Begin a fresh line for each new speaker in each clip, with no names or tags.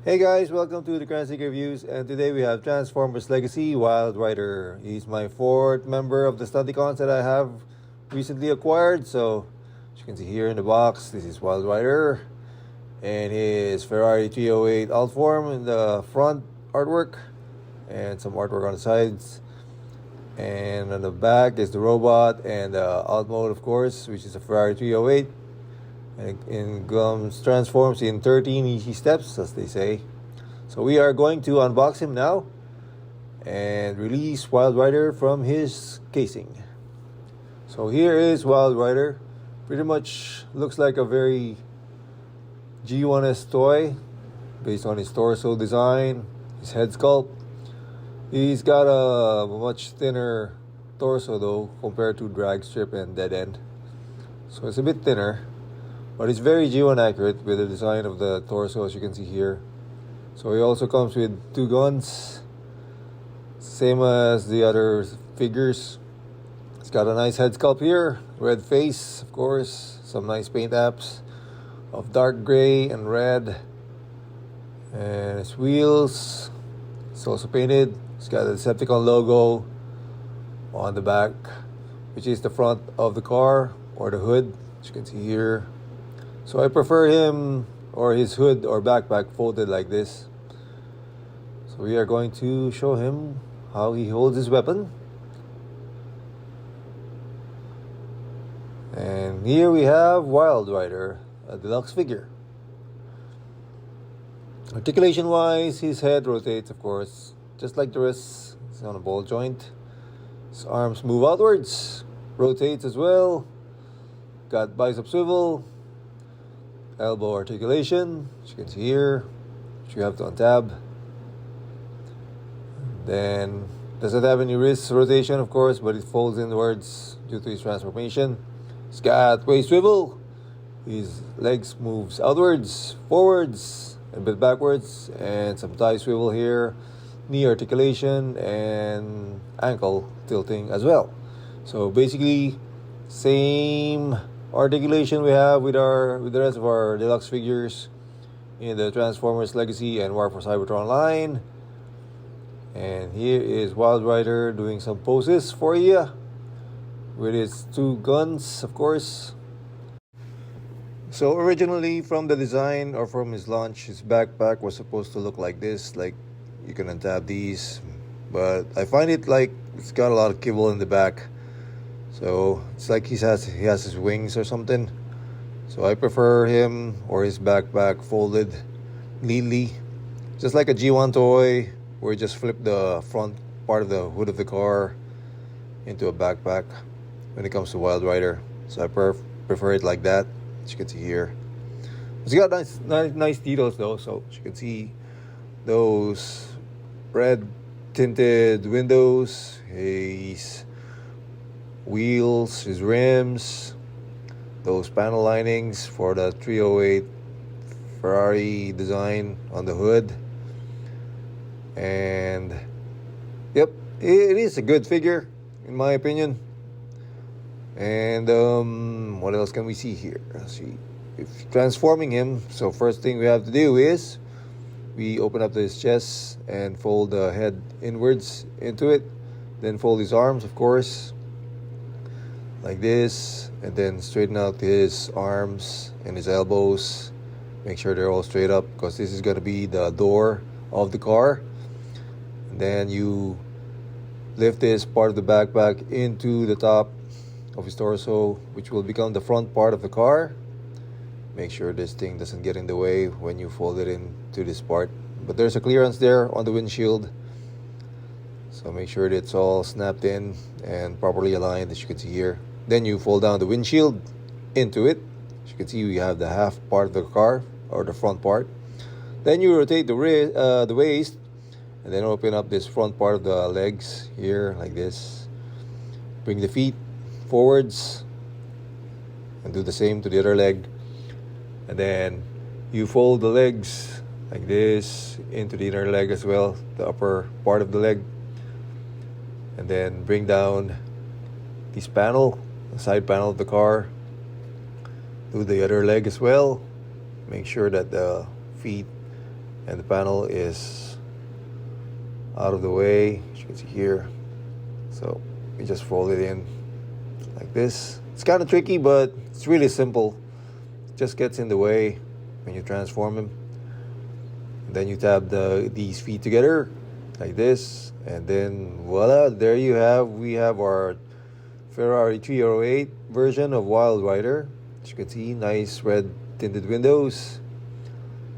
Hey guys, welcome to the Kremzeek Reviews, and today we have Transformers Legacy Wild Rider. He's my fourth member of the Stunticons that I have recently acquired. So, as you can see here in the box, this is Wild Rider, and his Ferrari 308 alt form in the front artwork, and some artwork on the sides. And on the back is the robot and the alt mode, of course, which is a Ferrari 308. And it transforms in 13 easy steps, as they say. So we are going to unbox him now and release Wild Rider from his casing. So here is Wild Rider. Pretty much looks like a very G1S toy based on his torso design, his head sculpt. He's got a much thinner torso though compared to Drag Strip and Dead End. So it's a bit thinner. But it's very G1 accurate with the design of the torso, as you can see here. So he also comes with two guns, same as the other figures. It's got a nice head sculpt here, red face, of course, some nice paint apps of dark gray and red. And his wheels, it's also painted. It's got a Decepticon logo on the back, which is the front of the car or the hood, as you can see here. So I prefer him or his hood or backpack folded like this. So we are going to show him how he holds his weapon. And here we have Wild Rider, a deluxe figure. Articulation wise, his head rotates, of course, just like the rest. It's on a ball joint. His arms move outwards, rotates as well. Got bicep swivel. Elbow articulation, as you can see here, which you have to untab. Then doesn't have any wrist rotation, of course, but it folds inwards due to his transformation. He's got waist swivel. His legs moves outwards, forwards, a bit backwards, and some thigh swivel here, knee articulation, and ankle tilting as well. So basically, same articulation we have with the rest of our deluxe figures in the Transformers Legacy and War for Cybertron line. And here is Wild Rider doing some poses for you with his two guns, of course. So originally, from the design or from his launch, his backpack was supposed to look like this, like you can untap these, but I find it like it's got a lot of kibble in the back. So it's like he has his wings or something. So I prefer him or his backpack folded neatly, just like a G1 toy, where you just flip the front part of the hood of the car into a backpack when it comes to Wild Rider. So I prefer it like that, as you can see here. It's got nice details though. So as you can see, those red tinted windows, his wheels, his rims, those panel linings for the 308 Ferrari design on the hood. And yep, it is a good figure in my opinion. And what else can we see here? Let's see. If transforming him, so first thing we have to do is we open up his chest and fold the head inwards into it, then fold his arms, of course, like this, and then straighten out his arms and his elbows. Make sure they're all straight up, because this is going to be the door of the car. And then you lift this part of the backpack into the top of his torso, which will become the front part of the car. Make sure this thing doesn't get in the way when you fold it into this part. But there's a clearance there on the windshield, so make sure that it's all snapped in and properly aligned, as you can see here. Then you fold down the windshield into it. As you can see, we have the half part of the car, or the front part. Then you rotate the waist, and then open up this front part of the legs here, like this. Bring the feet forwards, and do the same to the other leg. And then you fold the legs like this into the inner leg as well, the upper part of the leg. And then bring down this panel, the side panel of the car. Do the other leg as well. Make sure that the feet and the panel is out of the way, as you can see here. So we just fold it in like this. It's kind of tricky, but it's really simple. It just gets in the way when you transform him. And then you tab these feet together like this, and then voila, there you have. We have our Ferrari 308 version of Wild Rider. As you can see, nice red tinted windows.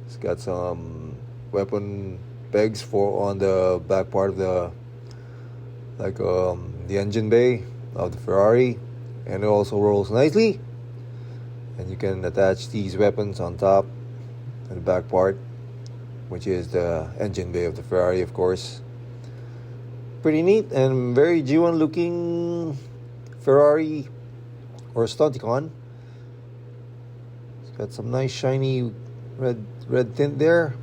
It's got some weapon pegs for on the back part of the the engine bay of the Ferrari, and it also rolls nicely. And you can attach these weapons on top and the back part, which is the engine bay of the Ferrari, of course. Pretty neat and very G1 looking Ferrari or Stunticon. It's got some nice shiny red tint there.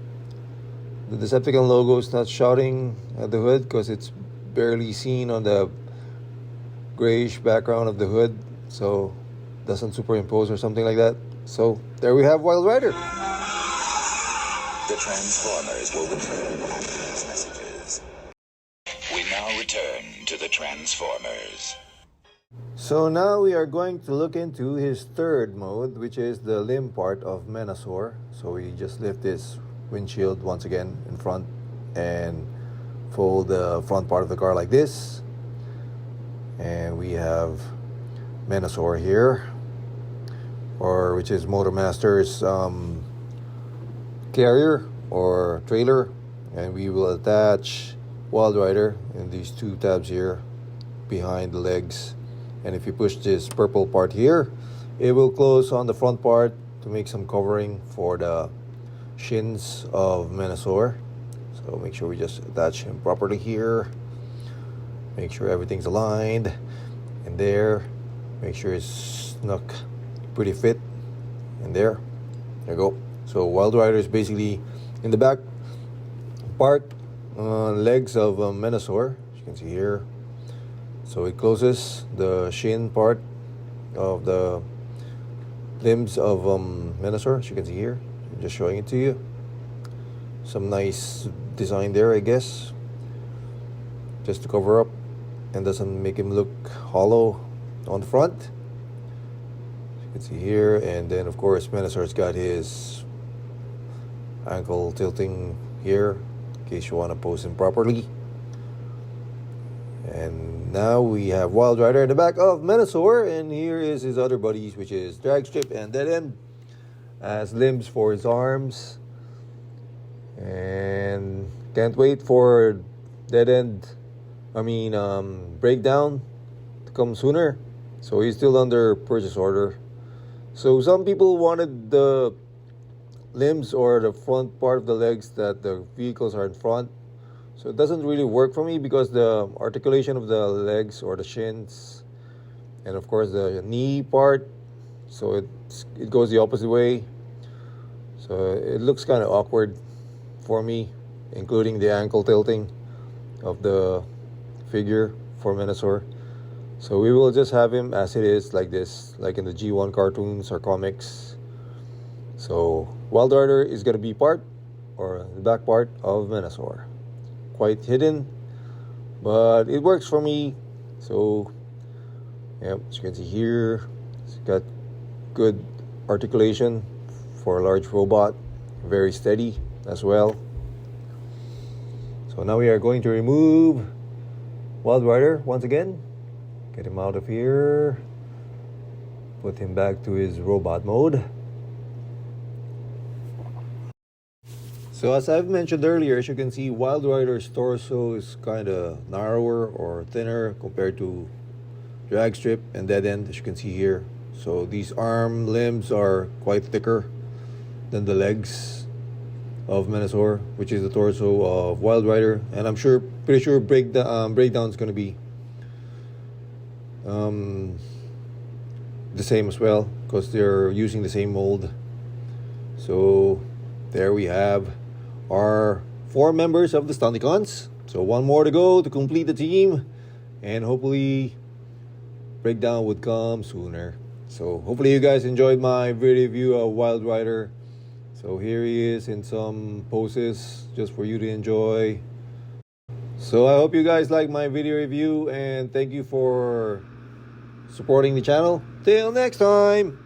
The Decepticon logo is not shouting at the hood because it's barely seen on the grayish background of the hood, so doesn't superimpose or something like that. So there we have Wild Rider.
The Transformers will return after these messages. We now return to the Transformers.
So now we are going to look into his third mode, which is the limb part of Menasor. So we just lift this windshield once again in front and fold the front part of the car like this, and we have Menasor here, or which is Motormaster's carrier or trailer, and we will attach Wild Rider in these two tabs here behind the legs. And if you push this purple part here, it will close on the front part to make some covering for the shins of Menasor. So make sure we just attach him properly here. Make sure everything's aligned in there. Make sure it's snuck pretty fit in there. There you go. So Wild Rider is basically in the back part, legs of Menasor, as you can see here. So it closes the shin part of the limbs of Menasor, as you can see here. I'm just showing it to you. Some nice design there, I guess, just to cover up and doesn't make him look hollow on the front, as you can see here. And then of course Menasor's got his ankle tilting here in case you want to pose him properly. And now we have Wild Rider in the back of Menasor, and here is his other buddies, which is Dragstrip and Dead End, as limbs for his arms. And can't wait for Breakdown to come sooner. So he's still under purchase order. So some people wanted the limbs or the front part of the legs that the vehicles are in front. So it doesn't really work for me because the articulation of the legs or the shins, and of course the knee part, so it goes the opposite way. So it looks kind of awkward for me, including the ankle tilting of the figure for Menasor. So we will just have him as it is, like this, like in the G1 cartoons or comics. So Wild Rider is going to be part, or the back part of Menasor. Quite hidden, but it works for me. So yeah, as you can see here, it's got good articulation for a large robot, very steady as well. So now we are going to remove Wild Rider once again, get him out of here, put him back to his robot mode. So as I've mentioned earlier, as you can see, Wild Rider's torso is kind of narrower or thinner compared to Dragstrip and Dead End, as you can see here. So these arm limbs are quite thicker than the legs of Menasor, which is the torso of Wild Rider. And I'm pretty sure Breakdown is going to be the same as well, because they're using the same mold. So there we have our 4 members of the Stunticons. So one more to go to complete the team, and hopefully Breakdown would come sooner. So hopefully you guys enjoyed my video review of Wild Rider. So here he is in some poses just for you to enjoy. So I hope you guys like my video review, and thank you for supporting the channel. Till next time.